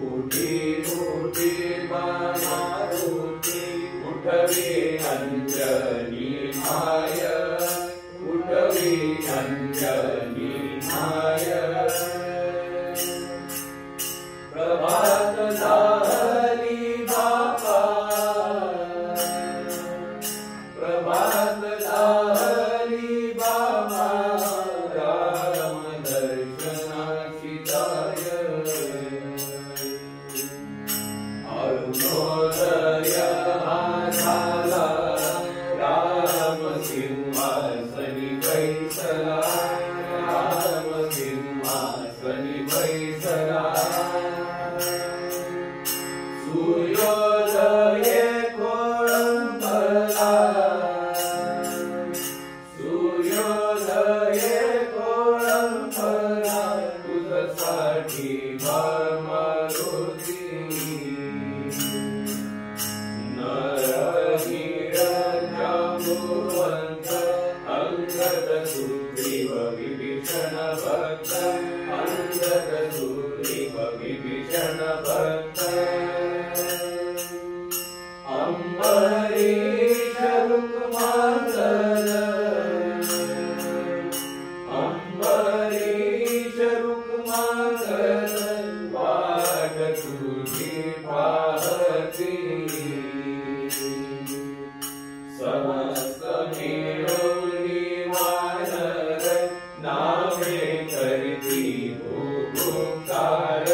उठी उठी Maruti उठवी Anjani my उठवी Anjani my प्रभात झाली बापा प्रभात झाली बापा राम दर्शनाची जाय अरुणोदय हा झाला राम सिंहासनी बैसला राम सिंहासनी बैसला सूर्योदय कोळंबला सूर्योदय कोळंबला तुझ्यासाठी मारुती नरहिरण्यमुवंत अंगद सुग्रीव विभीषण भक्त अंगद सुग्रीव विभीषण भक्त अंबरीश रुक्मांगद अंबरीश रुक्मांगद वाट तुझी पाहती समस्त मिळवली वानर नामे करती भूभुकार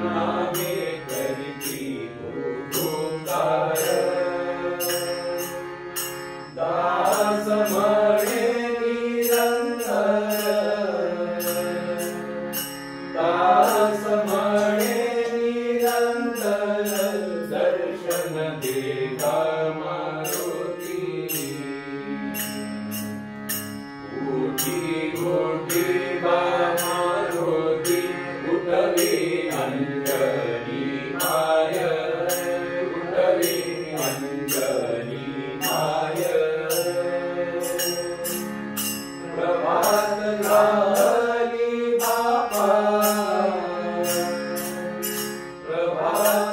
नामे करती भूभुकार दास म्हणे निरंतर दास म्हणे निरंतर दर्शन देगा मारुती उठी उठी मारुती उठवी अंजनी माय उठवी अंजनी माय प्रभात झाली बापा प्रभात